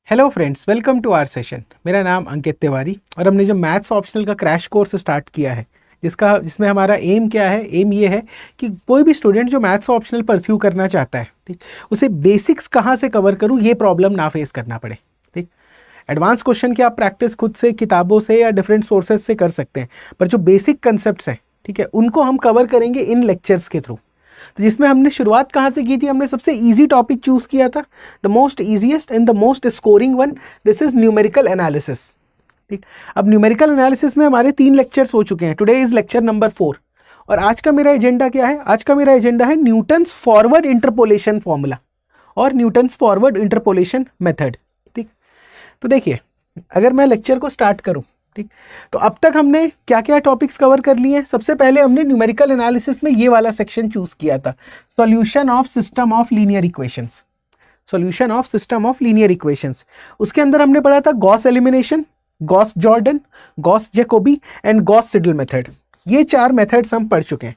Hello friends, welcome to our session. मेरा नाम अंकित तिवारी और हमने जो मैथ्स ऑप्शनल का क्रैश कोर्स स्टार्ट किया है जिसमें हमारा एम क्या है। एम ये है कि कोई भी स्टूडेंट जो मैथ्स ऑप्शनल परस्यू करना चाहता है, ठीक, उसे बेसिक्स कहाँ से कवर करूँ ये प्रॉब्लम ना फेस करना पड़े। ठीक, एडवांस क्वेश्चन की आप प्रैक्टिस खुद से किताबों से या डिफरेंट सोर्सेज से कर सकते हैं, पर जो बेसिक कंसेप्ट हैं, ठीक है, उनको हम कवर करेंगे इन लेक्चर्स के थ्रू। तो जिसमें हमने शुरुआत कहाँ से की थी, हमने सबसे इजी टॉपिक चूज किया था, the most easiest and the most scoring one, this is numerical analysis. ठीक, अब न्यूमेरिकल एनालिसिस में हमारे 3 लेक्चर्स हो चुके हैं। टुडे इज लेक्चर नंबर 4 और आज का मेरा एजेंडा क्या है? आज का मेरा एजेंडा है न्यूटन्स फॉरवर्ड इंटरपोलेशन फॉर्मूला और न्यूटन्स फॉरवर्ड इंटरपोलेशन मेथड। ठीक, तो देखिए, अगर मैं लेक्चर को स्टार्ट करूं, ठीक, तो अब तक हमने क्या क्या टॉपिक्स कवर कर लिए हैं। सबसे पहले हमने न्यूमेरिकल एनालिसिस में ये वाला सेक्शन चूज किया था, solution of system of linear equations. Solution of system of linear equations, उसके अंदर हमने पढ़ा था Gauss elimination, Gauss Jordan, Gauss Jacobi and Gauss Seidel method. ये 4 मेथड्स हम पढ़ चुके हैं।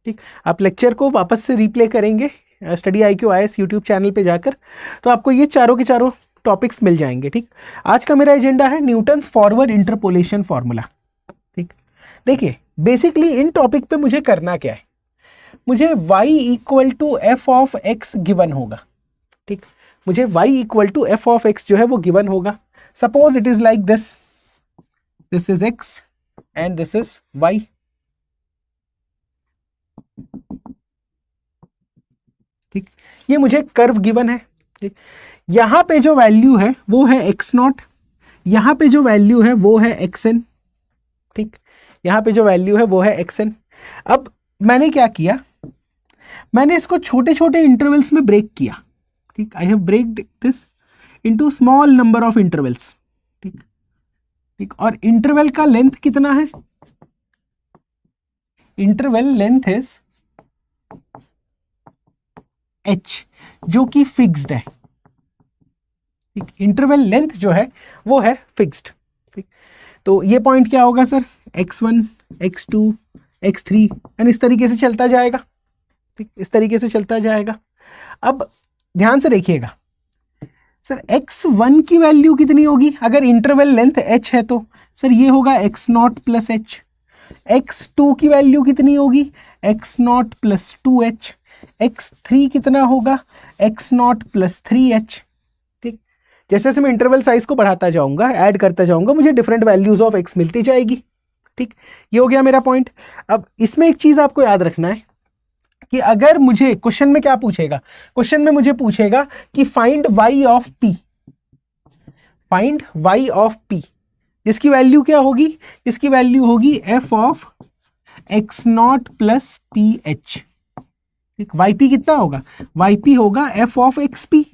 ठीक, आप लेक्चर को वापस से रिप्ले करेंगे study IQ IAS YouTube channel पे जाकर, तो आपको ये चारों के चारों टॉपिक्स मिल जाएंगे। ठीक, आज का मेरा एजेंडा है न्यूटन्स फॉरवर्ड इंटरपोलेशन फॉर्मूला। ठीक, देखिए बेसिकली इन टॉपिक पे मुझे करना क्या है, मुझे y equal to f of x given होगा। ठीक, मुझे y equal to f of x जो है वो गिवन होगा। Suppose it is like this is x and this is y। ठीक, ये मुझे कर्व गिवन है। ठीक, यहां पे जो वैल्यू है वो है x0, यहां पे जो वैल्यू है वो है xn। ठीक, यहां पे जो वैल्यू है वो है xn। अब मैंने क्या किया, मैंने इसको छोटे छोटे इंटरवल्स में ब्रेक किया। ठीक, I have breaked this into small number of intervals. ठीक, ठीक, और इंटरवल का लेंथ कितना है? इंटरवल लेंथ इज h, जो कि फिक्स्ड है। ठीक, इंटरवल लेंथ जो है वो है फिक्स्ड। ठीक, तो ये पॉइंट क्या होगा sir? x1, x2, x3 and इस तरीके से चलता जाएगा। ठीक, इस तरीके से चलता जाएगा। अब ध्यान से देखिएगा सर, x1 की वैल्यू कितनी होगी अगर इंटरवल लेंथ h है? तो सर ये होगा x0 प्लस h। x2 की वैल्यू कितनी होगी? x0 plus 2h। x3 कितना होगा? x0 plus 3h। ठीक, जैसे जैसे मैं इंटरवल साइज को बढ़ाता जाऊंगा, ऐड करता जाऊंगा, मुझे डिफरेंट वैल्यूज ऑफ x मिलती जाएगी। ठीक, ये हो गया मेरा पॉइंट। अब इसमें एक चीज आपको याद रखना है कि अगर मुझे क्वेश्चन में क्या पूछेगा, क्वेश्चन में मुझे पूछेगा कि find y of p, find y of p, जिसकी वैल्यू क्या होगी? जिसकी वैल्यू होगी f of x0 plus ph। ठीक, yp कितना होगा? yp होगा f ऑफ xp।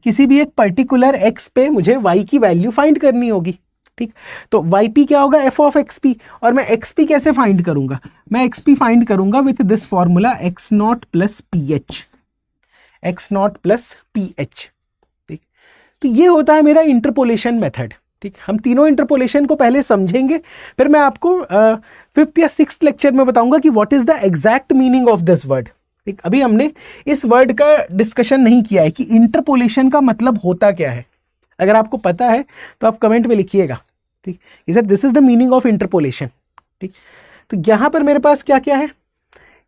किसी भी एक पर्टिकुलर x पे मुझे y की वैल्यू फाइंड करनी होगी। ठीक, तो yp क्या होगा? f of xp। और मैं xp कैसे फाइंड करूंगा? मैं xp फाइंड करूंगा with this formula x0 plus ph, x0 plus ph। ठीक, तो ये होता है मेरा इंटरपोलेशन मेथड। ठीक, हम तीनों इंटरपोलेशन को पहले समझेंगे, फिर मैं आपको 5th या 6th लेक्चर में बताऊंगा कि what is the exact meaning of this word. ठीक, अभी हमने इस वर्ड का डिस्कशन नहीं किया है कि इंटरपोलेशन का मतलब होता क्या है। अगर आपको पता है तो आप कमेंट में लिखिएगा। ठीक, this is the meaning of interpolation. ठीक, तो यहां पर मेरे पास क्या क्या है,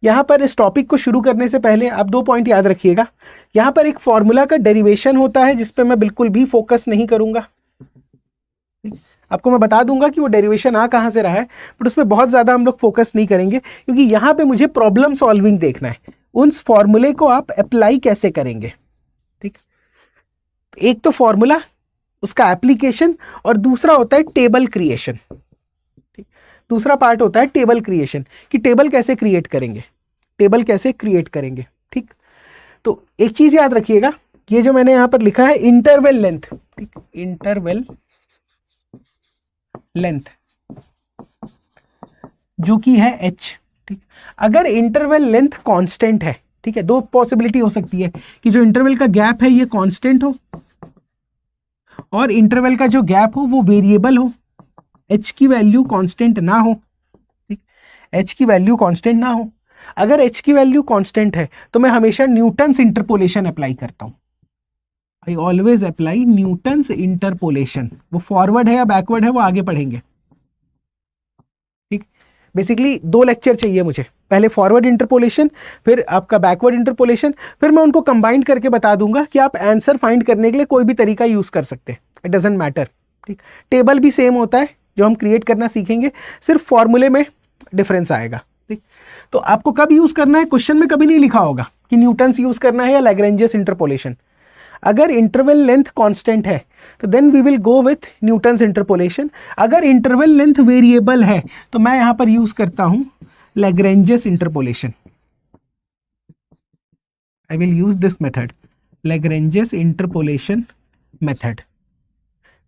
यहां पर इस टॉपिक को शुरू करने से पहले आप 2 पॉइंट याद रखिएगा। यहां पर एक फॉर्मूला का डेरिवेशन होता है जिस पे मैं बिल्कुल भी फोकस नहीं करूंगा। आपको मैं बता दूंगा कि वो डेरिवेशन आ कहां से रहा है, बट उसमें बहुत ज्यादा हम लोग फोकस नहीं करेंगे क्योंकि यहां पे मुझे प्रॉब्लम सॉल्विंग देखना है, उस फॉर्मूले को आप अप्लाई कैसे करेंगे। ठीक, एक तो फॉर्मूला, उसका एप्लीकेशन, और दूसरा होता है टेबल क्रिएशन। ठीक, दूसरा पार्ट होता है टेबल क्रिएशन, कि टेबल कैसे क्रिएट करेंगे, टेबल कैसे क्रिएट करेंगे। ठीक, तो एक चीज याद रखिएगा, ये जो मैंने यहां पर लिखा है इंटरवल लेंथ, ठीक, इंटरवल लेंथ जो कि है h। ठीक, अगर इंटरवल लेंथ कांस्टेंट है, ठीक है, 2 पॉसिबिलिटी हो सकती है कि जो इंटरवल का गैप है ये कांस्टेंट हो और इंटरवल का जो गैप हो वो वेरिएबल हो, h की वैल्यू कांस्टेंट ना हो। ठीक, h की वैल्यू कांस्टेंट ना हो। अगर h की वैल्यू कांस्टेंट है तो मैं हमेशा न्यूटन्स इंटरपोलेशन अप्लाई करता हूं। I always apply Newton's interpolation. वो फॉरवर्ड है या बैकवर्ड है वो आगे पढ़ेंगे। ठीक, बेसिकली 2 लेक्चर चाहिए मुझे, पहले फॉरवर्ड इंटरपोलेशन, फिर आपका बैकवर्ड इंटरपोलेशन, फिर मैं उनको कंबाइन करके बता दूंगा कि आप आंसर फाइंड करने के लिए कोई भी तरीका यूज कर सकते हैं, इट डजेंट मैटर। ठीक, टेबल भी सेम होता है जो हम क्रिएट करना सीखेंगे, सिर्फ फॉर्मूले में डिफरेंस आएगा। ठीक, तो आपको कब यूज करना है, क्वेश्चन में कभी नहीं लिखा होगा कि न्यूटन्स यूज करना है या लैग्रेंजियस इंटरपोलेशन। अगर इंटरवल लेंथ कांस्टेंट है तो then we will go with Newton's interpolation. अगर इंटरवल लेंथ वेरिएबल है तो मैं यहां पर यूज करता हूं Lagrange's interpolation. I will use this method, Lagrange's interpolation method.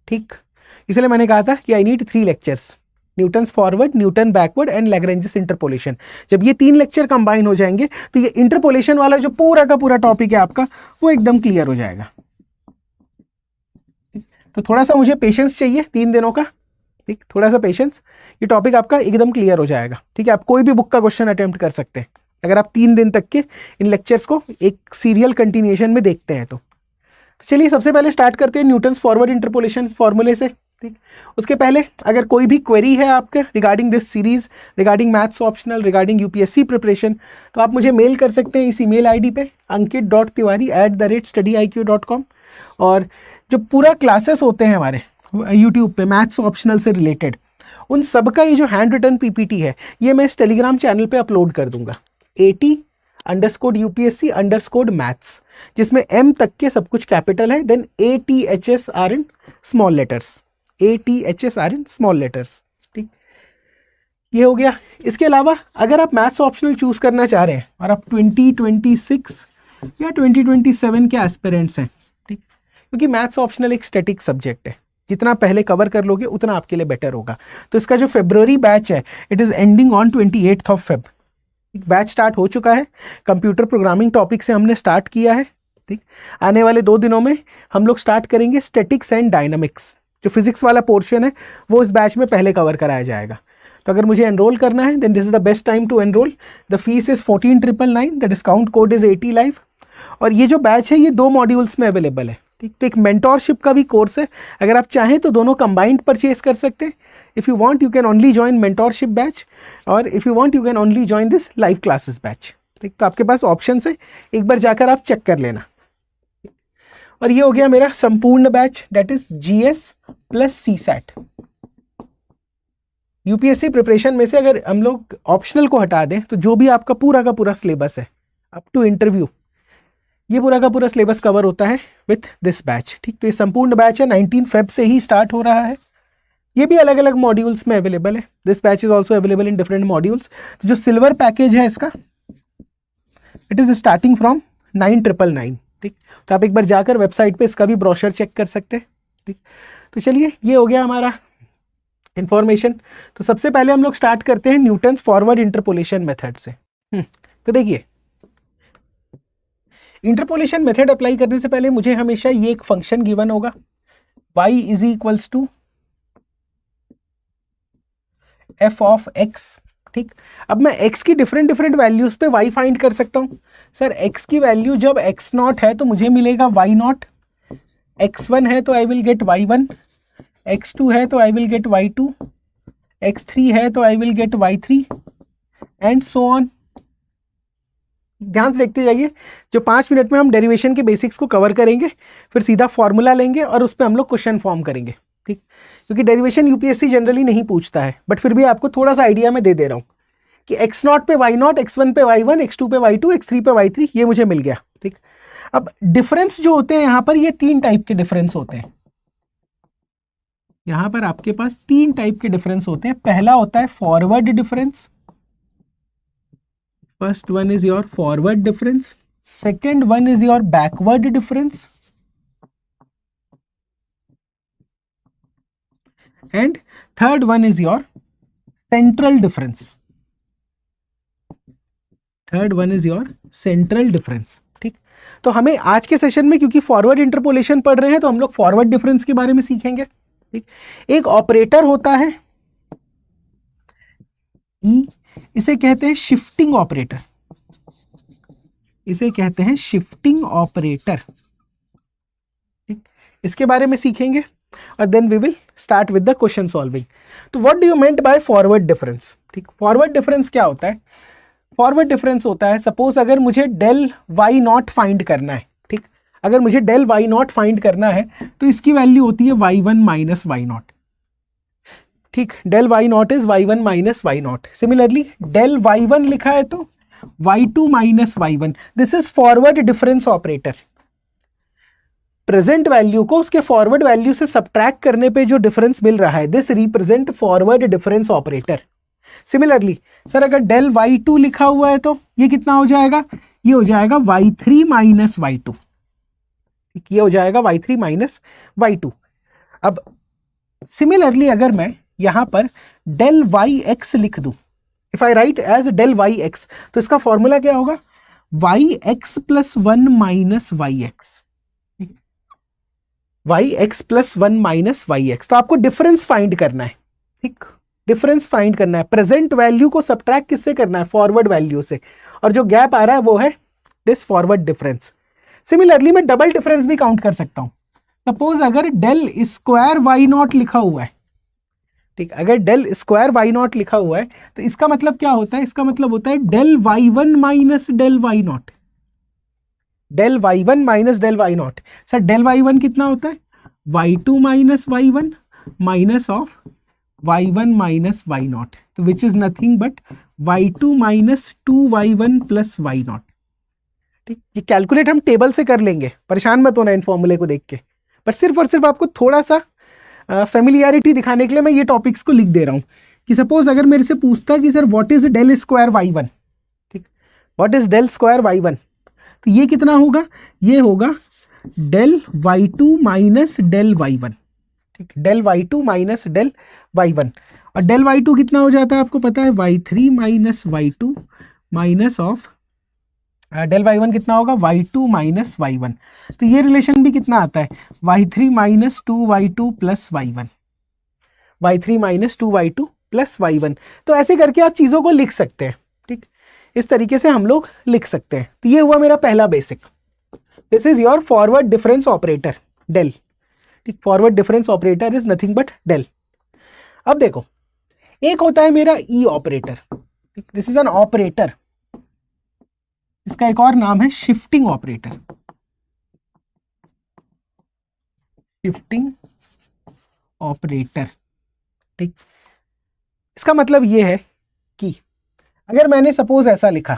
ठीक, इसलिए मैंने कहा था कि I need 3 lectures, Newton's forward, Newton backward and Lagrange's interpolation. जब ये 3 लेक्चर कंबाइन हो जाएंगे तो ये इंटरपोलेशन वाला जो पूरा का पूरा टॉपिक है आपका वो एकदम क्लियर हो जाएगा। तो थोड़ा सा मुझे पेशेंस चाहिए 3 दिनों का। ठीक, थोड़ा सा पेशेंस, ये टॉपिक आपका एकदम क्लियर हो जाएगा। ठीक है, आप कोई भी बुक का क्वेश्चन अटेम्प्ट कर सकते हैं अगर आप 3 दिन तक के इन लेक्चर्स को एक सीरियल कंटिन्यूएशन में देखते हैं तो चलिए सबसे पहले स्टार्ट करते हैं न्यूटन्स फॉरवर्ड इंटरपोलेशन फॉर्मूले से। ठीक, उसके पहले अगर कोई भी क्वेरी है आपके regarding this series, regarding maths optional, regarding UPSC preparation, तो आप मुझे मेल कर सकते हैं इस ईमेल आईडी पे ankit.tiwari@studyIQ.com। और जो पूरा क्लासेस होते हैं हमारे यूट्यूब पे मैथ्स ऑप्शनल से रिलेटेड, उन सब का ये जो हैंड रिटन पीपीटी है ये मैं इस टेलीग्राम चैनल पे अपलोड कर दूंगा, AT_UPSC_maths, जिसमें M तक के सब कुछ कैपिटल है, then ATHS are in small letters, ATHS are in small letters. ठीक, ये हो गया। इसके अलावा अगर आप मैथ्स ऑप्शनल चूज करना चाह रहे हैं और आप 2026 या 2027 के एस्पिरेंट्स हैं, ठीक, क्योंकि मैथ्स ऑप्शनल एक स्टैटिक सब्जेक्ट है, जितना पहले कवर कर लोगे उतना आपके लिए बेटर होगा। तो इसका जो फरवरी बैच है it is ending on 28th of Feb। Batch start हो चुका है, कंप्यूटर प्रोग्रामिंग टॉपिक से हमने स्टार्ट किया है। ठीक, आने वाले 2 दिनों में हम लोग स्टार्ट करेंगे स्टैटिक्स एंड डायनामिक्स। जो फिजिक्स वाला पोर्शन है वो इस बैच में पहले कवर कराया जाएगा। तो अगर मुझे एनरोल करना है then this is the best time to enroll. The fees is 14,999, the discount code is 80 live. और ये जो बैच है ये 2 मॉड्यूल्स में अवेलेबल है। ठीक, तो एक मेंटोरशिप का भी कोर्स है, अगर आप चाहें तो दोनों कंबाइंड परचेज कर सकते हैं। If you want you can only join mentorship batch, और if you want you can only join this live classes batch. ठीक, तो आपके पास ऑप्शन है, एक बार जाकर आप चेक कर लेना। और ये हो गया मेरा संपूर्ण batch, that is GS plus CSAT। UPSC preparation में से अगर हम लोग ऑप्शनल को हटा दें तो जो भी आपका पूरा का पूरा सिलेबस है अप टू इंटरव्यू, ये पूरा का पूरा सिलेबस कवर होता है विथ दिस बैच। ठीक, तो ये संपूर्ण बैच है, 19 Feb से ही स्टार्ट हो रहा है। ये भी अलग अलग मॉड्यूल्स में अवेलेबल है, this batch is also available in different modules. तो जो सिल्वर पैकेज है इसका इट इज स्टार्टिंग फ्रॉम 9,999। ठीक, तो आप एक बार जाकर वेबसाइट पे इसका भी ब्रोशर चेक कर सकते हैं। ठीक, तो चलिए ये हो गया हमारा इंफॉर्मेशन। तो सबसे पहले हम लोग स्टार्ट करते हैं न्यूटन्स फॉरवर्ड इंटरपोलेशन मेथड से। तो देखिए इंटरपोलेशन मेथड अप्लाई करने से पहले मुझे हमेशा ये एक फंक्शन गिवन होगा, y is equals to f of x। ठीक, अब मैं x की डिफरेंट डिफरेंट वैल्यूज पे y फाइंड कर सकता हूं। सर x की वैल्यू जब x0 है तो मुझे मिलेगा y0, x1 है तो I will get y1, x2 है तो I will get y2, x3 है तो I will get y3 and so on. ध्यान से देखते जाइए, जो 5 मिनट में हम डेरिवेशन के बेसिक्स को कवर करेंगे, फिर सीधा फॉर्मूला लेंगे और उस पर हम लोग क्वेश्चन फॉर्म करेंगे। ठीक, क्योंकि डेरिवेशन यूपीएससी जनरली नहीं पूछता है, बट फिर भी आपको थोड़ा सा आइडिया मैं दे दे रहा हूँ कि x0 पे y0, x1 पे y1, x2 पे y2, x3 पे y3, ये मुझे मिल गया। ठीक, अब डिफरेंस जो होते हैं यहाँ पर ये 3 टाइप के डिफरेंस होते हैं। यहाँ पर आपके पास 3 टाइप के डिफरेंस होते हैं। पहला होता है forward difference, first one is your forward difference, second one is your backward difference, and third one is your central difference. Third one is your central difference. ठीक, तो हमें आज के सेशन में क्योंकि फॉरवर्ड इंटरपोलेशन पढ़ रहे हैं तो हम लोग फॉरवर्ड डिफरेंस के बारे में सीखेंगे। ठीक, एक ऑपरेटर होता है E, इसे कहते हैं शिफ्टिंग ऑपरेटर, इसे कहते हैं शिफ्टिंग ऑपरेटर। ठीक, इसके बारे में सीखेंगे और then we will start with the question solving. तो what do you meant by forward difference? ठीक, फॉरवर्ड डिफरेंस क्या होता है? फॉरवर्ड डिफरेंस होता है, सपोज अगर मुझे डेल वाई नॉट फाइंड करना है, ठीक, अगर मुझे डेल वाई नॉट फाइंड करना है तो इसकी वैल्यू होती है Y one minus Y not. ठीक, del Y naught is Y one minus Y not. Similarly del Y one लिखा है तो Y two minus Y one, this is forward difference operator. Present value को उसके forward value से subtract करने पे जो डिफरेंस मिल रहा है, this represent forward difference operator. Similarly sir अगर डेल वाई टू लिखा हुआ है तो ये कितना हो जाएगा? ये हो जाएगा y three minus Y two. ये हो जाएगा y three minus Y two. अब सिमिलरली अगर मैं यहां पर डेल वाई एक्स लिख दूं, if I write as del y x, तो इसका फॉर्मूला क्या होगा? Y x plus one minus Y x, y x plus one minus Y x. तो आपको डिफरेंस फाइंड करना है। ठीक, डिफरेंस फाइंड करना है। प्रेजेंट वैल्यू को सब्ट्रैक्ट किससे करना है? फॉरवर्ड वैल्यू से, और जो गैप आ रहा है वो है दिस फॉरवर्ड डिफरेंस। सिमिलरली मैं डबल डिफरेंस भी काउंट कर सकता हूं। सपोज अगर डेल स्क्वायर वाई नॉट लिखा हुआ है, ठीक, अगर डेल स्क्वायर वाई नॉट लिखा हुआ है तो इसका मतलब क्या होता है? इसका मतलब होता है del Y one minus del Y naught, del Y one minus del Y naught. Sir del Y one कितना होता है? Y two minus Y one minus of Y one minus Y naught, तो which is nothing but Y two minus two Y one plus Y not. ठीक, ये calculate हम table से कर लेंगे, परेशान मत होना इन फॉर्मूले को देख के, पर सिर्फ और सिर्फ आपको थोड़ा सा फेमिलियरिटी दिखाने के लिए मैं ये टॉपिक्स को लिख दे रहा हूं कि सपोज अगर मेरे से पूछता कि sir what is del square Y one, ठीक, what is del square Y one, तो ये कितना होगा? ये होगा del Y two minus del Y one. ठीक, del Y two minus del Y one, और डेल वाई टू कितना हो जाता है आपको पता है? Y three minus Y two minus of del Y one कितना होगा? Y two minus Y one. तो ये रिलेशन भी कितना आता है? Y three minus two y two plus y one, y three minus two y two plus y one. तो ऐसे करके आप चीज़ों को लिख सकते हैं। ठीक, इस तरीके से हम लोग लिख सकते हैं। तो ये हुआ मेरा पहला basic, this is your forward difference operator del. ठीक, forward difference operator is nothing but del. अब देखो, एक होता है मेरा E operator, this is an operator, इसका एक और नाम है शिफ्टिंग ऑपरेटर। शिफ्टिंग ऑपरेटर, ठीक, इसका मतलब यह है कि अगर मैंने सपोज ऐसा लिखा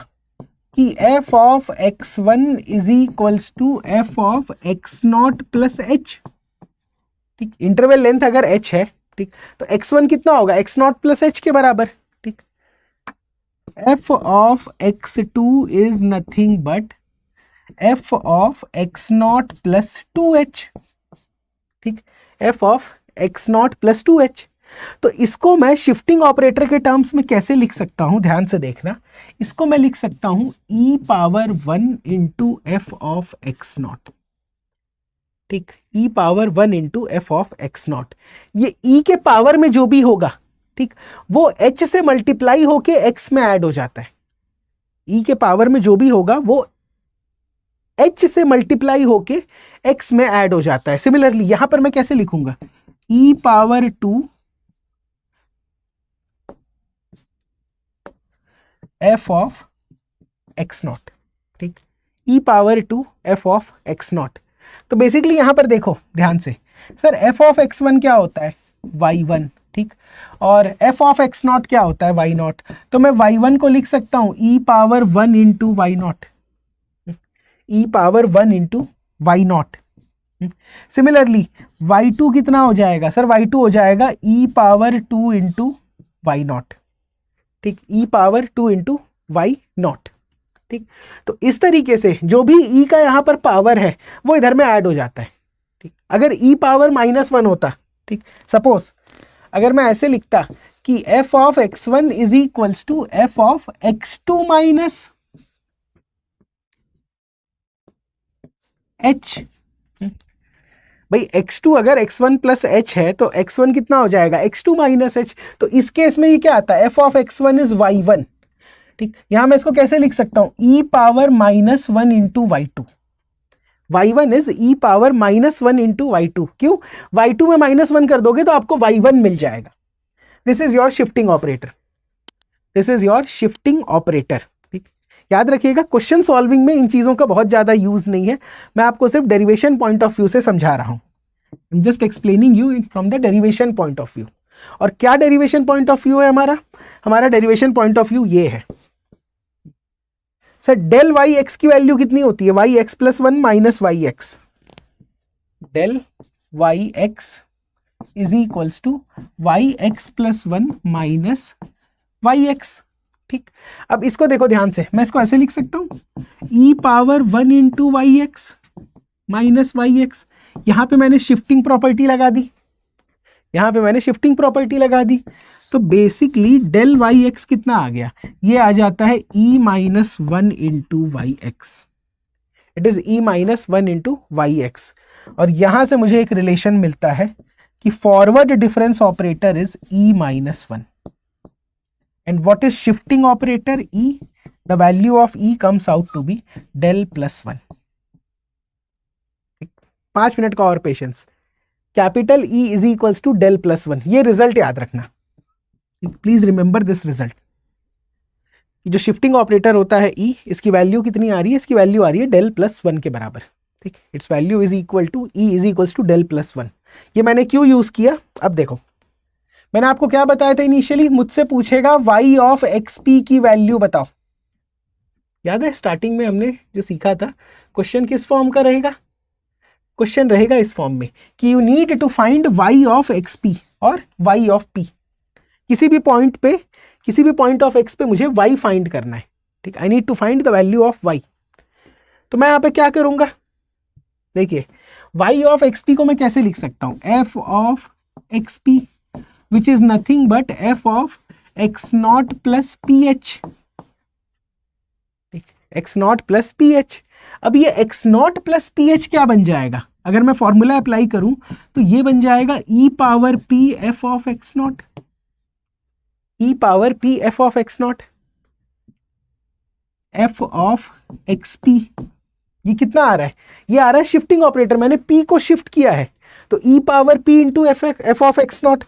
कि f of x1 is equals to f of x not plus h, ठीक, इंटरवल लेंथ अगर h है, ठीक, तो x1 कितना होगा? x नॉट प्लस h के बराबर। ठीक, f of x2 is nothing but f of x not plus 2h। ठीक, f of x not plus 2h। तो इसको मैं शिफ्टिंग ऑपरेटर के टर्म्स में कैसे लिख सकता हूं? ध्यान से देखना, इसको मैं लिख सकता हूं e power 1 into F of x not. ठीक, e power 1 into F of x not. ये e के पावर में जो भी होगा, ठीक, वो h से मल्टीप्लाई होके x में ऐड हो जाता है। e के पावर में जो भी होगा वो h से मल्टीप्लाई होके x में ऐड हो जाता है। सिमिलरली यहां पर मैं कैसे लिखूंगा? e power 2 F of x not. ठीक, e power 2 F of x not. तो बेसिकली यहां पर देखो ध्यान से, sir F of x one क्या होता है? y1, ठीक, और एफ ऑफ एक्स नॉट क्या होता है? y not. तो मैं y1 को लिख सकता हूं e power 1 into y not, e power 1 into y not. Similarly y2 कितना हो जाएगा? सर y2 हो जाएगा e power 2 into y not. ठीक, e power 2 into y not. ठीक, तो इस तरीके से जो भी e का यहां पर पावर है वो इधर में ऐड हो जाता है। ठीक, अगर e पावर -1 होता, ठीक, सपोज अगर मैं ऐसे लिखता कि f of x1 is equals to f of x2 minus h। भाई x2 अगर x1 प्लस h है तो x1 कितना हो जाएगा? x2 minus h। तो इस केस में ये क्या आता है? f of x1 is y1। ठीक, यहां मैं इसको कैसे लिख सकता हूं? e power -1 into y two. y1 is e power -1 into y2। क्यों? y2 में -1 कर दोगे तो आपको y1 मिल जाएगा। This is your shifting operator, this is your shifting operator. ठीक, याद रखिएगा क्वेश्चन सॉल्विंग में इन चीजों का बहुत ज्यादा यूज नहीं है, मैं आपको सिर्फ डेरिवेशन पॉइंट ऑफ व्यू से समझा रहा हूं। Just explaining you from the derivation point of view. और क्या डेरिवेशन पॉइंट ऑफ व्यू है हमारा? हमारा डेरिवेशन पॉइंट ऑफ व्यू ये है सर, डेल वाई एक्स की वैल्यू कितनी होती है? Y x plus one minus Y x. Del y x is equals to y x plus one minus Y x. ठीक, अब इसको देखो ध्यान से, मैं इसको ऐसे लिख सकता हूं E power 1 into Y X minus Y X. यहां पे मैंने शिफ्टिंग प्रॉपर्टी लगा दी, यहां पे मैंने शिफ्टिंग प्रॉपर्टी लगा दी, तो बेसिकली डेल वाई एक्स कितना आ गया? ये आ जाता है E minus one into Y X. It is E minus one into Y X. और यहां से मुझे एक रिलेशन मिलता है कि forward difference operator is E minus one. And what is shifting operator? E, the value of E comes out to be del plus one. 5 minute का और patience. Capital E is equals to del plus one, ये result याद रखना, please remember this result. जो shifting operator होता है ई, इसकी value कितनी आ रही है? इसकी वैल्यू आ रही है डेल प्लस वन के बराबर। ठीक, its value is equal to e is equals to del plus one. ये मैंने क्यों यूज किया? अब देखो, मैंने आपको क्या बताया था इनिशियली? मुझसे पूछेगा y ऑफ xp की वैल्यू बताओ। याद है स्टार्टिंग में हमने जो सीखा था, क्वेश्चन किस फॉर्म का रहेगा? क्वेश्चन रहेगा इस फॉर्म में कि you need to find y of xp और y ऑफ p। किसी भी पॉइंट पे, किसी भी पॉइंट ऑफ x पे मुझे y फाइंड करना है। ठीक, I need to find the value of y। तो मैं यहां पे क्या करूंगा? देखिए, y ऑफ xp को मैं कैसे लिख सकता हूं? f of xp which is nothing but f of x naught plus ph। x naught plus ph। अब ये x naught plus ph क्या बन जाएगा? अगर मैं फॉर्मूला अप्लाई करूं तो ये बन जाएगा e power p f of x naught, e power p f of x naught, f of xp। ये कितना आ रहा है? ये आ रहा है शिफ्टिंग ऑपरेटर, मैंने p को शिफ्ट किया है, तो e power p into f of x naught।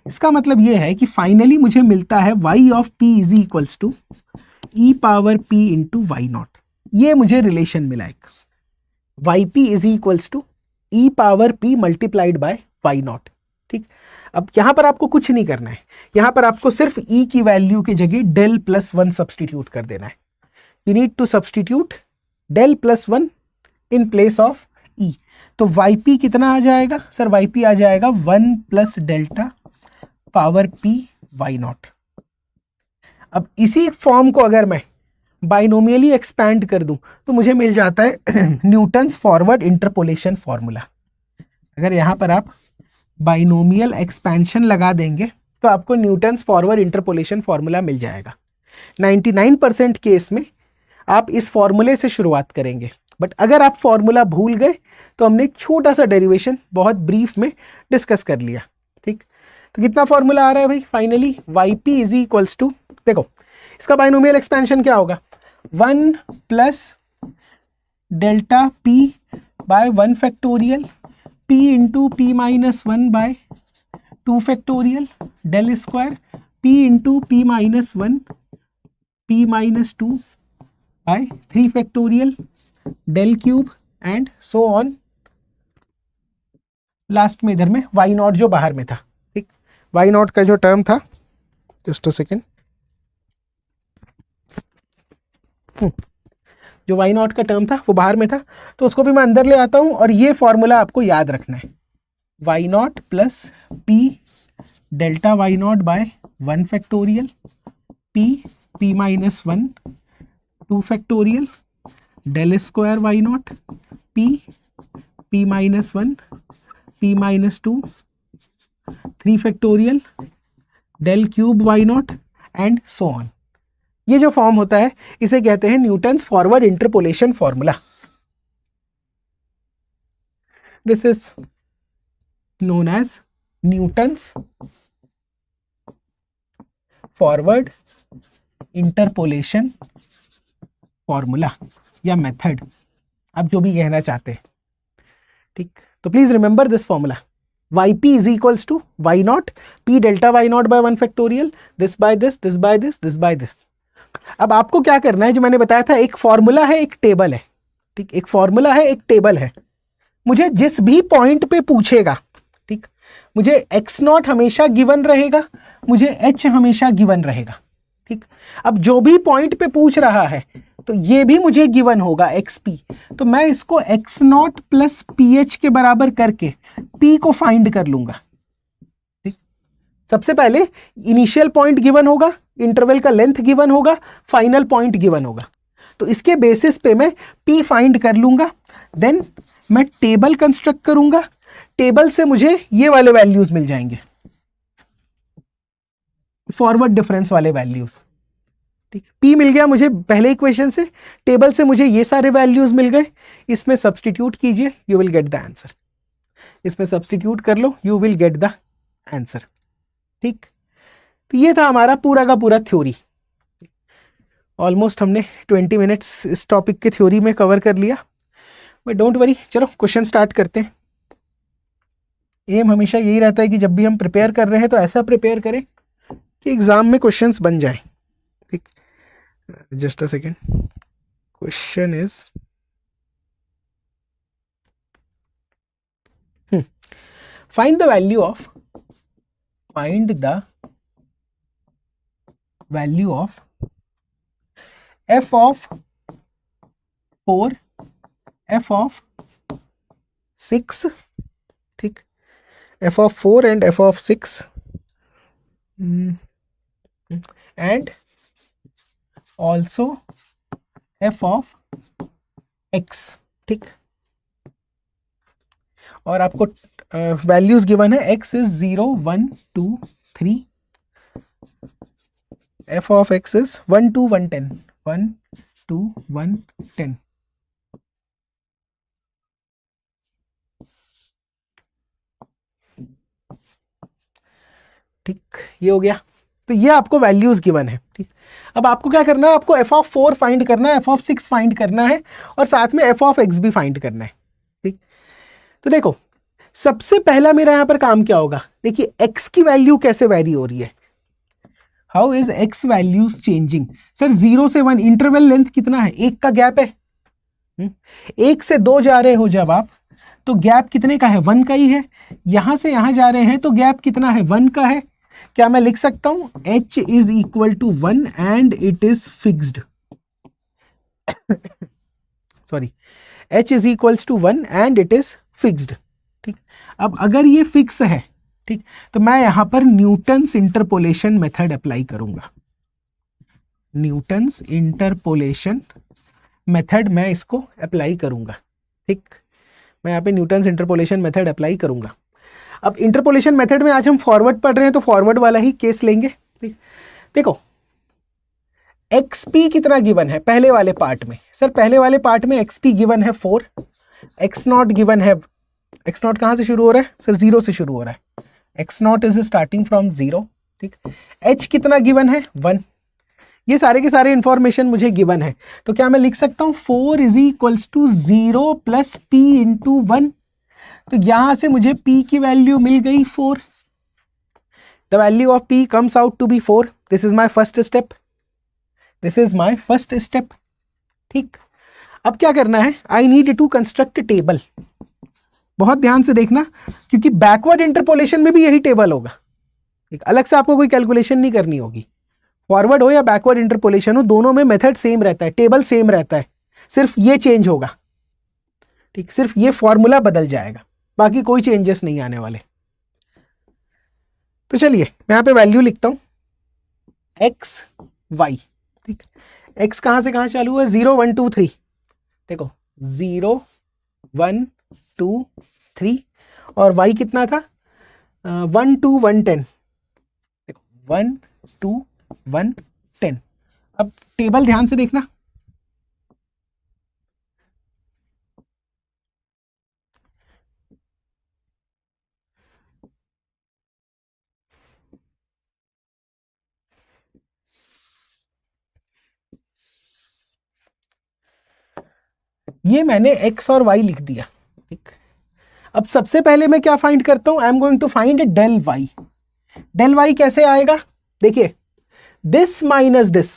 इसका मतलब यह है कि फाइनली मुझे मिलता है y of p is equals to e power p into y not. ये मुझे रिलेशन मिला एक, y p is equals to e power p multiplied by y not. ठीक, अब यहां पर आपको कुछ नहीं करना है, यहां पर आपको सिर्फ e की वैल्यू की जगह डेल प्लस वन सब्सटीट्यूट कर देना है। You need to substitute del plus one in place of e। तो वाई पी कितना आ जाएगा? सर वाई पी आ जाएगा 1 plus delta power p y not. अब इसी फॉर्म को अगर मैं बाइनोमियली एक्सपैंड कर दूं तो मुझे मिल जाता है न्यूटन्स फॉरवर्ड इंटरपोलेशन फॉर्मूला। अगर यहां पर आप बाइनोमियल एक्सपेंशन लगा देंगे तो आपको न्यूटन्स फॉरवर्ड इंटरपोलेशन फॉर्मूला मिल जाएगा। 99% केस में आप इस फॉर्मूले से शुरुआत करेंगे, बट अगर आप फॉर्मूला भूल गए तो हमने एक छोटा सा डेरिवेशन बहुत ब्रीफ में डिस्कस कर लिया। ठीक, तो कितना फॉर्मूला आ रहा है भाई? Finally y p is equals to, देखो इसका बाइनोमियल एक्सपेंशन क्या होगा? 1 plus delta p by 1 factorial p into p minus one by 2 factorial del square p into p minus one p minus 2 by 3 factorial del cube and so on. Last में इधर में why not जो बाहर में था। ठीक, why not का जो टर्म था, जस्ट अ सेकेंड, जो वाई नॉट का टर्म था वो बाहर में था, तो उसको भी मैं अंदर ले आता हूं। और ये फॉर्मूला आपको याद रखना है, y naught plus p delta y naught by 1 factorial p minus one 2 factorial del square y naught p minus one p minus 2 3 factorial del cube y naught and so on. ये जो form होता है इसे कहते हैं Newton's forward interpolation formula. This is known as Newton's forward interpolation formula या method. आप जो भी कहना चाहते हैं, ठीक। तो please remember this formula, yp is equals to y naught p delta y naught by 1 factorial, this by this, this by this, this by this. अब आपको क्या करना है, जो मैंने बताया था, एक फॉर्मूला है, एक टेबल है, ठीक। एक फॉर्मूला है, एक टेबल है। मुझे जिस भी पॉइंट पे पूछेगा, ठीक, मुझे x नॉट हमेशा गिवन रहेगा, मुझे h हमेशा गिवन रहेगा, ठीक। अब जो भी पॉइंट पे पूछ रहा है तो ये भी मुझे गिवन होगा xp, तो मैं इसको x नॉट प्लस ph के बराबर करके p को फाइंड कर लूंगा, ठीक। सबसे पहले इनिशियल पॉइंट गिवन होगा, इंटरवल का लेंथ गिवन होगा, फाइनल पॉइंट गिवन होगा, तो इसके बेसिस पे मैं p फाइंड कर लूंगा। देन मैं टेबल कंस्ट्रक्ट करूंगा, टेबल से मुझे ये वाले वैल्यूज मिल जाएंगे, फॉरवर्ड डिफरेंस वाले वैल्यूज, ठीक। p मिल गया मुझे पहले इक्वेशन से, टेबल से मुझे ये सारे वैल्यूज मिल गए, इसमें सब्स्टिट्यूट कीजिए, you will get the answer. इसमें सब्स्टिट्यूट कर लो, you will get the answer, ठीक। तो ये था हमारा पूरा का पूरा थ्योरी। ऑलमोस्ट हमने 20 मिनट्स इस टॉपिक के थ्योरी में कवर कर लिया, बट डोंट वरी, चलो क्वेश्चन स्टार्ट करते हैं। एम हमेशा यही रहता है कि जब भी हम प्रिपेयर कर रहे हैं तो ऐसा प्रिपेयर करें कि एग्जाम में क्वेश्चंस बन जाए, ठीक। Just a second, question is find the value of f of 4, f of 6, ठीक, f of 4 and f of 6, and also f of x, ठीक। और आपको वैल्यूज गिवन है, x is 0 1 2 3, f of x is 1 2 1 10, 1 2 1 10, ठीक। ये हो गया, तो ये आपको वैल्यूज गिवन है, ठीक। अब आपको क्या करना है, आपको f of 4 फाइंड करना है, f of 6 फाइंड करना है, और साथ में f of x भी फाइंड करना है, ठीक। तो देखो, सबसे पहला मेरा यहां पर काम क्या होगा, देखिए x की वैल्यू कैसे वेरी हो रही है, how is x values changing. Sir 0 से 1 इंटरवल लेंथ कितना है, 1 का गैप है, 1 से 2 जा रहे हो जब आप, तो गैप कितने का है, 1 का ही है। यहां से यहां जा रहे हैं तो गैप कितना है, 1 का है। क्या मैं लिख सकता हूं, h is equal to 1 and it is fixed, sorry, h is equals to 1 and it is fixed, ठीक। अब अगर ये फिक्स है, ठीक, तो मैं यहां पर न्यूटन्स इंटरपोलेशन मेथड अप्लाई करूंगा, न्यूटन्स इंटरपोलेशन मेथड मैं इसको अप्लाई करूंगा, ठीक। मैं यहाँ पे न्यूटन्स इंटरपोलेशन मेथड अप्लाई करूंगा। अब इंटरपोलेशन मेथड में आज हम फॉरवर्ड पढ़ रहे हैं तो फॉरवर्ड वाला ही केस लेंगे, ठीक। देखो एक्सपी कितना गिवन है पहले वाले पार्ट में, सर पहले वाले पार्ट में एक्सपी गिवन है 4, एक्स नॉट गिवन है, एक्स नॉट कहां से शुरू हो रहा है, सर 0 से शुरू हो रहा है, x not is starting from 0, ठीक। एच कितना गिवन है 1, ये सारे के सारे इंफॉर्मेशन मुझे गिवन है, तो क्या मैं लिख सकता हूं 4 is equals to 0 plus p into 1, तो यहां से मुझे p की वैल्यू मिल गई 4, the value of p comes out to be 4, this is my first step, this is my first step, ठीक। अब क्या करना है, I need to construct table, बहुत ध्यान से देखना क्योंकि बैकवर्ड इंटरपोलेशन में भी यही टेबल होगा, ठीक। अलग से आपको कोई कैलकुलेशन नहीं करनी होगी, फॉरवर्ड हो या बैकवर्ड इंटरपोलेशन हो, दोनों में मेथड सेम रहता है, टेबल सेम रहता है, सिर्फ ये चेंज होगा, ठीक, सिर्फ ये फॉर्मूला बदल जाएगा, बाकी कोई चेंजेस नहीं आने वाले। तो चलिए मैं यहां पे वैल्यू लिखता हूं एक्स वाई, ठीक। एक्स कहां से कहां चालू है, 0 1 2 3, देखो 0 1 2 3, और वाई कितना था 1 2 1 10, देखो 1 2 1 10। अब टेबल ध्यान से देखना, ये मैंने x और y लिख दिया, ठीक। अब सबसे पहले मैं क्या फाइंड करता हूं, I am going to find del y। Del y कैसे आएगा, देखिए दिस माइनस दिस,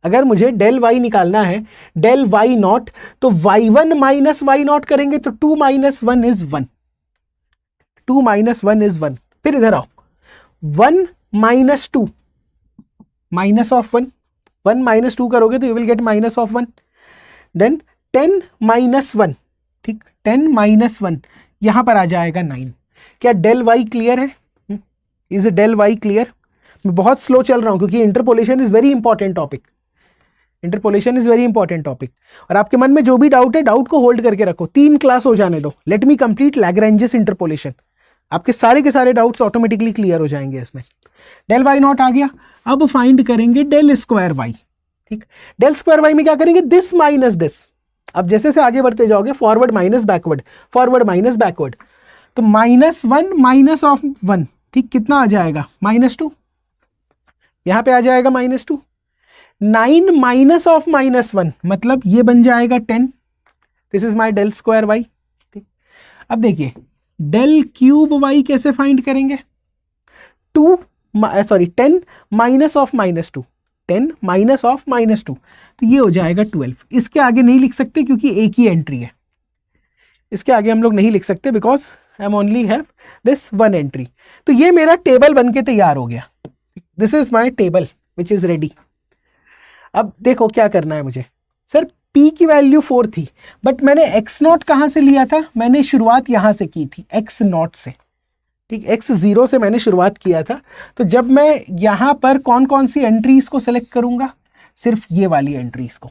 अगर मुझे डेल y निकालना है डेल y नॉट, तो y1 माइनस y नॉट करेंगे तो 2 माइनस 1 इज 1, 2 माइनस 1 इज 1। फिर इधर आओ, 1 माइनस 2 माइनस ऑफ 1, 1 माइनस 2 करोगे तो you will get minus of 1। Then 10 minus 1, ठीक, 10 माइनस 1 यहां पर आ जाएगा 9। क्या डेल y क्लियर है, इज डेल y क्लियर? मैं बहुत स्लो चल रहा हूं क्योंकि interpolation is very important topic, interpolation is very important topic. और आपके मन में जो भी डाउट है, डाउट को होल्ड करके रखो, 3 क्लास हो जाने दो, let me complete Lagrange's interpolation, आपके सारे के सारे डाउट्स ऑटोमेटिकली क्लियर हो जाएंगे इसमें। डेल वाई नॉट आ गया, अब फाइंड करेंगे डेल स्क्वायर वाई, ठीक। डेल स्क्वायर वाई में क्या करेंगे, दिस माइनस दिस। अब जैसे से आगे बढ़ते जाओगे, forward minus backward, forward minus backward, तो -1 माइनस ऑफ 1, ठीक, कितना आ जाएगा -2, यहां पे आ जाएगा -2। 9 माइनस ऑफ -1 मतलब ये बन जाएगा 10। This is my del square y, ठीक। अब देखिए डेल क्यूब वाई कैसे फाइंड करेंगे, 10 माइनस ऑफ -2, 10 माइनस ऑफ -2, तो ये हो जाएगा 12। इसके आगे नहीं लिख सकते क्योंकि एक ही एंट्री है, इसके आगे हम लोग नहीं लिख सकते because I am only have this 1 entry. तो ये मेरा टेबल बनके तैयार हो गया, this is my table which is ready. अब देखो क्या करना है मुझे, सर p की वैल्यू 4 थी, बट मैंने x0 कहां से लिया था, मैंने शुरुआत यहां से की थी x0 से, ठीक, x0 से मैंने शुरुआत किया था। तो जब मैं यहां पर कौन कौन सी एंट्रीज को सेलेक्ट करूंगा, सिर्फ ये वाली एंट्रीज को,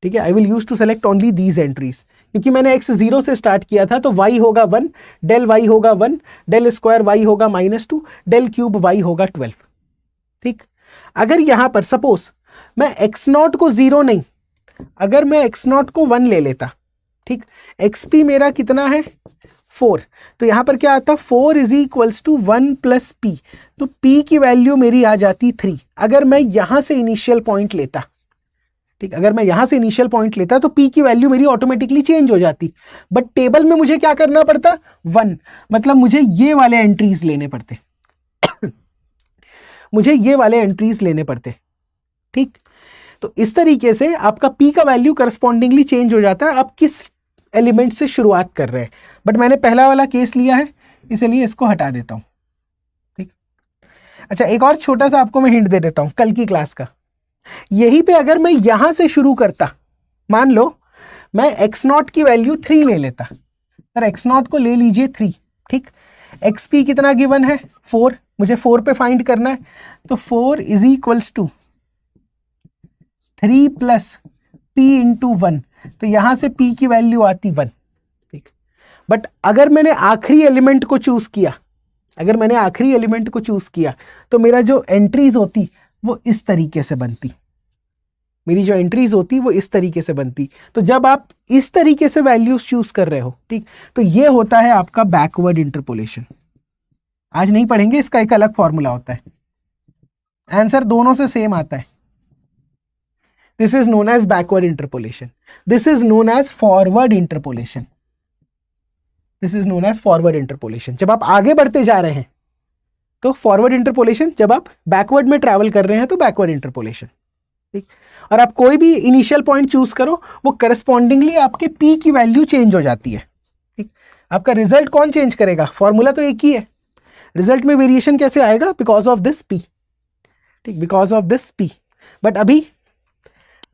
ठीक है। I will use to select only these entries, क्योंकि मैंने x0 से स्टार्ट किया था, तो y होगा 1, डेल y होगा 1, डेल स्क्वायर y होगा -2, डेल क्यूब y होगा 12, ठीक। अगर यहां पर सपोज मैं x0 को 0 नहीं, अगर मैं x0 को 1 ले लेता, ठीक, xp मेरा कितना है 4, तो यहां पर क्या आता, 4 is equals to 1 plus p, तो p की वैल्यू मेरी आ जाती 3। अगर मैं यहां से इनिशियल पॉइंट लेता, ठीक, अगर मैं यहां से इनिशियल पॉइंट लेता तो p की वैल्यू मेरी ऑटोमेटिकली चेंज हो जाती, बट टेबल में मुझे क्या करना पड़ता, 1, मतलब मुझे ये वाले एंट्रीज लेने पड़ते मुझे ये वाले एंट्रीज लेने पड़ते, ठीक। तो इस तरीके से आपका p का वैल्यू करस्पॉन्डिंगली चेंज हो जाता है, आप किस एलिमेंट से शुरुआत कर रहे हैं। बट मैंने पहला वाला केस लिया है, इसलिए इसको हटा देता हूं, ठीक। अच्छा, एक और छोटा सा आपको मैं हिंट दे देता हूं कल की क्लास का। यहीं पे अगर मैं यहां से शुरू करता, मान लो मैं x0 की वैल्यू 3 ले लेता, सर x0 को ले लीजिए 3, ठीक। xp कितना गिवन है 4, मुझे 4 पे फाइंड करना है, तो 4 is equals to 3 plus p into 1, तो यहां से p की वैल्यू आती 1, ठीक। बट अगर मैंने आखिरी एलिमेंट को चूज किया, अगर मैंने आखिरी एलिमेंट को चूज किया, तो मेरा जो एंट्रीज होती वो इस तरीके से बनती, मेरी जो एंट्रीज होती वो इस तरीके से बनती। तो जब आप इस तरीके से वैल्यूज चूज कर रहे हो, ठीक, तो ये होता है आपका बैकवर्ड इंटरपोलेशन। आज नहीं पढ़ेंगे, इसका एक अलग फॉर्मूला होता है, आंसर दोनों से सेम आता है। This is known as backward interpolation, this is known as forward interpolation, this is known as forward interpolation. जब आप आगे बढ़ते जा रहे हैं तो फॉरवर्ड इंटरपोलेशन, जब आप बैकवर्ड में ट्रैवल कर रहे हैं तो बैकवर्ड इंटरपोलेशन, ठीक। और आप कोई भी इनिशियल पॉइंट चूज करो, वो करस्पॉन्डिंगली आपके p की वैल्यू चेंज हो जाती है, ठीक। आपका रिजल्ट कौन चेंज करेगा, फॉर्मूला तो एक ही है, रिजल्ट में वेरिएशन कैसे आएगा, बिकॉज ऑफ दिस p, ठीक, because of this p। But अभी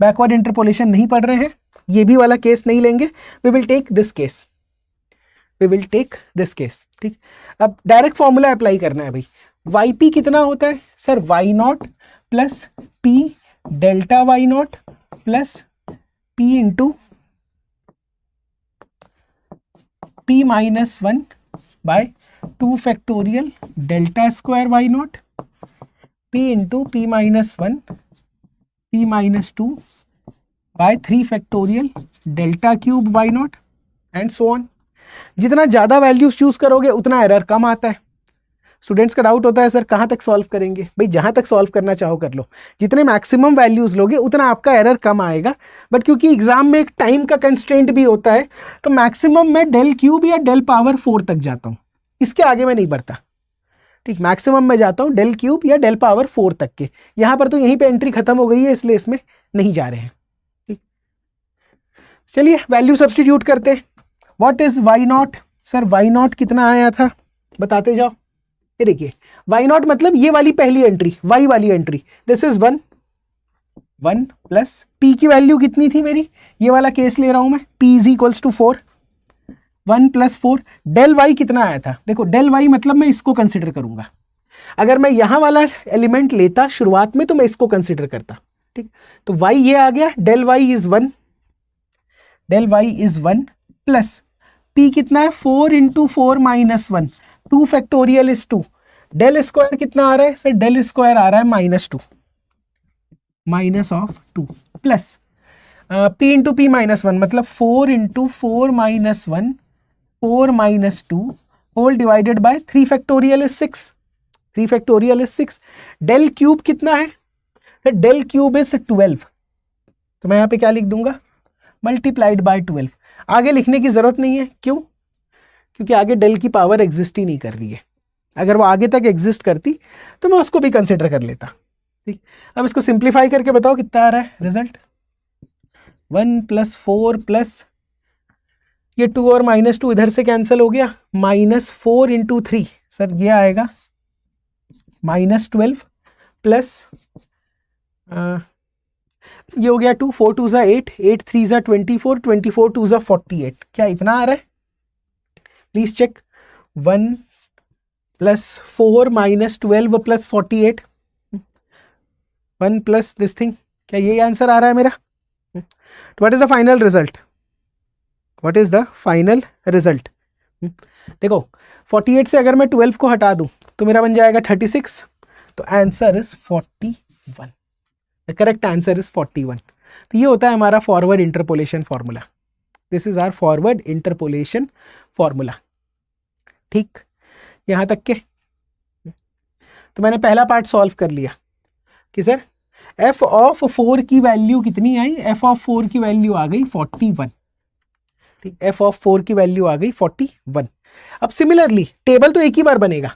बैकवर्ड इंटरपोलेशन नहीं पढ़ रहे हैं, ये भी वाला केस नहीं लेंगे, we will take this case, we will take this case, ठीक। अब डायरेक्ट फॉर्मूला अप्लाई करना है भाई, yp कितना होता है sir, y0 plus p delta y0 plus p into p minus 1 by 2 factorial delta square y0, p into p minus 1 p minus 2 by 3 factorial delta cube y0 and so on. जितना ज्यादा values choose करोगे उतना error कम आता है। Students का doubt होता है sir कहाँ तक सॉल्व करेंगे? भाई जहाँ तक सॉल्व करना चाहो कर लो, जितने मैक्सिमम वैल्यूज लोगे उतना आपका एरर कम आएगा। बट क्योंकि एग्जाम में एक टाइम का कंस्ट्रेंट भी होता है तो मैक्सिमम मैं डेल क्यूब या डेल पावर 4 तक जाता हूँ, इसके आगे मैं नहीं बढ़ता। ठीक, मैक्सिमम में जाता हूँ डेल क्यूब या डेल पावर 4 तक के। यहाँ पर तो यहीं पे एंट्री खत्म हो गई है इसलिए इसमें नहीं जा रहे हैं। ठीक, चलिए वैल्यू सब्स्टिट्यूट करते हैं। What is y naught? Sir y naught कितना आया था बताते जाओ। ये देखिए वाई नॉट मतलब ये वाली पहली एंट्री, वाई वाली entry, this is 1 plus P की वैल्यू कितनी थी मेरी, ये वाला केस ले रहा हूं मैं, p is equals to 4, 1 plus 4। Del y कितना आया था? देखो डेल वाई मतलब मैं इसको कंसिडर करूंगा। अगर मैं यहां वाला एलिमेंट लेता शुरुआत में तो मैं इसको कंसिडर करता। ठीक, तो वाई ये आ गया, del y is 1, del y is 1 plus p कितना है 4 into 4 minus 1, 2 factorial is 2। Del square कितना आ रहा है सर? डेल स्क्वायर आ रहा है -2, minus of 2 plus p into p minus 1 मतलब 4 into 4 minus 1, 4 minus 2 whole divided by 3 factorial is 6, 3 factorial is 6। Del cube कितना है? डेल क्यूब इज 12, तो मैं यहाँ पे क्या लिख दूंगा? Multiplied by 12। आगे लिखने की जरूरत नहीं है, क्यों? क्योंकि आगे डेल की पावर एग्जिस्ट ही नहीं कर रही है। अगर वो आगे तक एग्जिस्ट करती तो मैं उसको भी कंसिडर कर लेता। ठीक, अब इसको सिंप्लीफाई करके बताओ कितना आ रहा है रिजल्ट? 1 प्लस 4 प्लस ये 2 और -2 इधर से कैंसिल हो गया, -4 इंटू 3 सर ये आएगा -12 प्लस ये हो गया 2, 4 2 ज़ा 8, 8 3 ज़ा 24, 24 2 ज़ा 48। क्या इतना आ रहा है? Please check. 1 plus 4 minus 12 plus 48, 1 plus this thing, क्या यही आंसर आ रहा है मेरा? What is the final result? What is the final result? देखो 48 से अगर मैं 12 को हटा दूं तो मेरा बन जाएगा 36, तो answer is 41। The correct answer is 41। तो ये होता है हमारा forward interpolation formula. This is our forward interpolation formula. ठीक, यहां तक के तो मैंने पहला पार्ट सॉल्व कर लिया कि सर f ऑफ 4 की वैल्यू कितनी आई? f ऑफ 4 की वैल्यू आ गई 41। ठीक, f ऑफ 4 की वैल्यू आ गई 41। अब सिमिलरली टेबल तो एक ही बार बनेगा,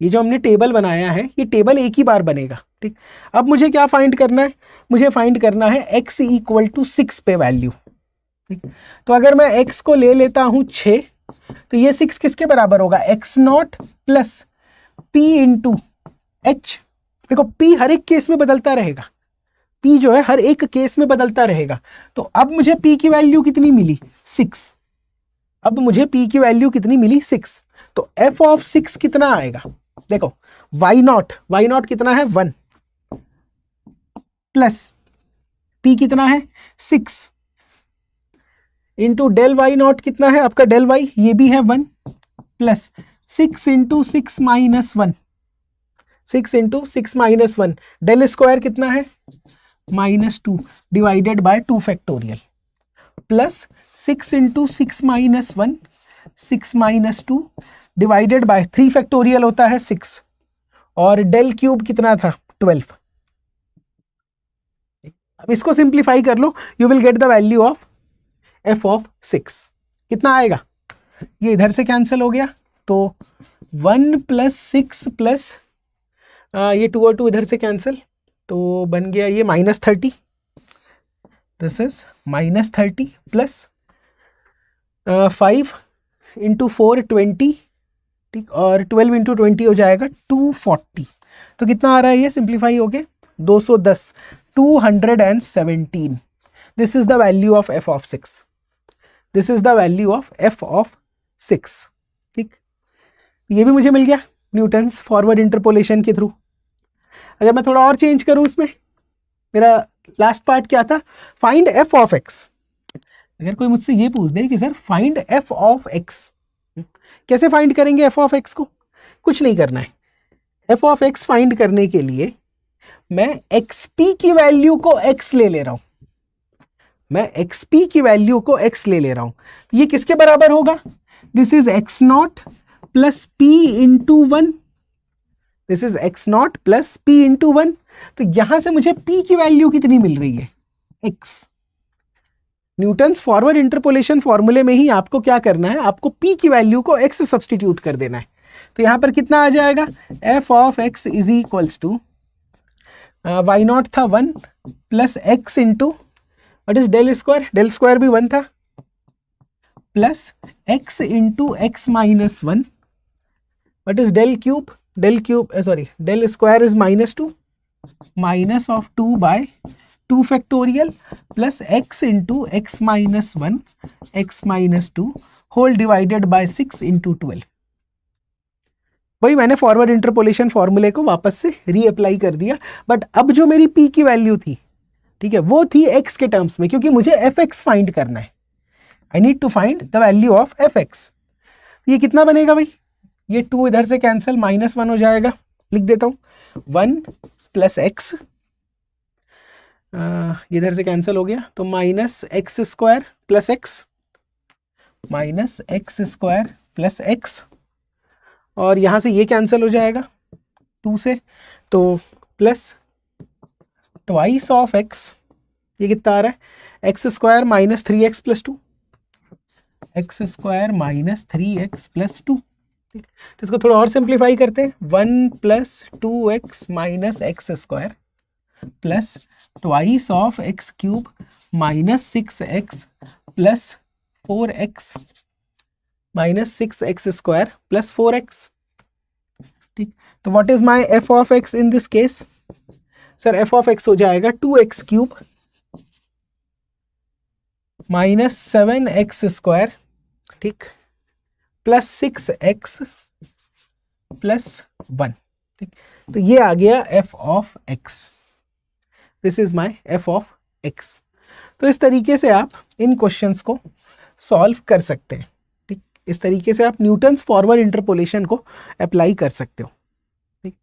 ये जो हमने टेबल बनाया है ये टेबल एक ही बार बनेगा। ठीक, अब मुझे क्या फाइंड करना है? मुझे फाइंड करना है x इक्वल टू 6 पे वैल्यू। ठीक, तो अगर मैं x को ले लेता हूं 6, तो ये 6 किसके बराबर होगा? x0 plus p into h। देखो p हर एक केस में बदलता रहेगा, p जो है हर एक केस में बदलता रहेगा। तो अब मुझे p की वैल्यू कितनी मिली? 6। अब मुझे p की वैल्यू कितनी मिली? 6। तो f ऑफ 6 कितना आएगा? देखो y नॉट कितना है? 1 प्लस p कितना है? 6 इंटू डेल वाई नॉट कितना है आपका? डेल वाई ये भी है 1 plus 6 into 6 minus 1, 6 into 6 minus 1, del square कितना है? -2 divided by 2 factorial plus 6 into 6 minus 1, 6 minus 2 divided by 3 factorial होता है 6, और डेल क्यूब कितना था? 12। अब इसको सिंप्लीफाई कर लो, you will get the value of f of 6। कितना आएगा? ये इधर से कैंसिल हो गया, तो 1 प्लस 6 प्लस ये 2 और 2 इधर से कैंसिल, तो बन गया ये -30। दिस इज -30 प्लस 5 इंटू 4 20, ठीक, और 12 इंटू 20 हो जाएगा 240। तो कितना आ रहा है ये सिंप्लीफाई हो गया? 210, 217। This is the value of f of 6। This is the value of f of 6। ठीक, ये भी मुझे मिल गया न्यूटन्स फॉरवर्ड इंटरपोलेशन के थ्रू। अगर मैं थोड़ा और चेंज करूं इसमें, मेरा लास्ट पार्ट क्या था? Find f of x। अगर कोई मुझसे ये पूछ दे कि sir find f of x, कैसे फाइंड करेंगे f ऑफ x को? कुछ नहीं करना है। f ऑफ x फाइंड करने के लिए मैं xp की वैल्यू को x ले रहा हूं, मैं xp की वैल्यू को x ले रहा हूं। ये किसके बराबर होगा? This is x0 plus p into 1 this is x not plus p into 1। तो यहां से मुझे p की वैल्यू कितनी मिल रही है, x। न्यूटन्स फॉरवर्ड इंटरपोलेशन फॉर्मूले में ही आपको क्या करना है, आपको p की वैल्यू को x से सब्सटीट्यूट कर देना है। तो यहां पर कितना आ जाएगा, f of x is equals to y naught था 1 plus x into what is del square भी 1 था, plus x into x minus 1, what is del square is -2, minus of 2 by 2 factorial plus x into x minus 1 x minus 2 whole divided by 6 into 12। वही मैंने forward interpolation फॉर्मूले को वापस से reapply कर दिया, बट अब जो मेरी p की वैल्यू थी, ठीक है, वो थी x के टर्म्स में, क्योंकि मुझे fx फाइंड करना है। I need to find the value of fx। ये कितना बनेगा भाई, ये 2 इधर से कैंसिल, -1 हो जाएगा, लिख देता हूं 1 प्लस एक्स, इधर से कैंसिल हो गया, तो minus x square plus x, minus x square plus x, और यहां से ये कैंसिल हो जाएगा 2 से, तो प्लस ट्वाइस ऑफ एक्स, ये कितना आ रहा है, x square minus 3x plus 2, x square minus 3x plus 2। तो इसको थोड़ा और सिंप्लीफाई करते हैं, 1 plus 2x minus x square plus twice of x cube minus 6x plus 4x minus 6x square plus 4x। ठीक, तो what is my f of x in this case, sir f of x हो जाएगा 2x cube minus 7x square, ठीक, plus 6x plus 1। ठीक, तो ये आ गया f of x, this is my f of x। तो इस तरीके से आप इन क्वेश्चंस को सॉल्व कर सकते हैं। ठीक, इस तरीके से आप न्यूटन्स फॉरवर्ड इंटरपोलेशन को अप्लाई कर सकते हो। ठीक,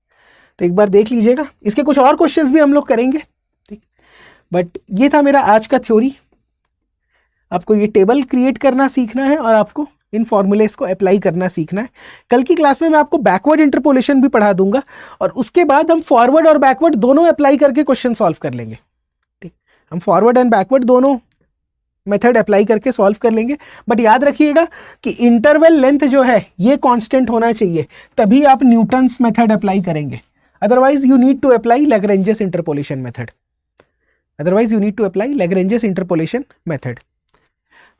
तो एक बार देख लीजिएगा, इसके कुछ और क्वेश्चंस भी हम लोग करेंगे। ठीक, बट ये था मेरा आज का थ्योरी। आपको ये टेबल क्रिएट करना सीखना है और आपको इन फॉर्मूलेस को अप्लाई करना सीखना है। कल की क्लास में मैं आपको बैकवर्ड इंटरपोलेशन भी पढ़ा दूंगा, और उसके बाद हम फॉरवर्ड और बैकवर्ड दोनों अप्लाई करके क्वेश्चन सॉल्व कर लेंगे। ठीक, हम फॉरवर्ड एंड बैकवर्ड दोनों मेथड अप्लाई करके सॉल्व कर लेंगे। बट याद रखिएगा कि इंटरवल लेंथ जो है ये कांस्टेंट होना चाहिए, तभी आप न्यूटन्स मेथड अप्लाई करेंगे। Otherwise you need to apply Lagrange's interpolation method,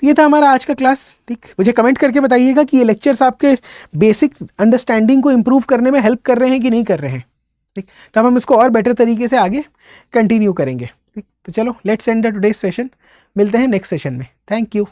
तो ये था हमारा आज का क्लास। ठीक, मुझे कमेंट करके बताइएगा कि ये लेक्चर्स आपके बेसिक अंडरस्टैंडिंग को इंप्रूव करने में हेल्प कर रहे हैं कि नहीं कर रहे हैं। ठीक, तब हम इसको और बेटर तरीके से आगे कंटिन्यू करेंगे। ठीक, तो चलो let's end the today's session, मिलते हैं नेक्स्ट सेशन में। Thank you.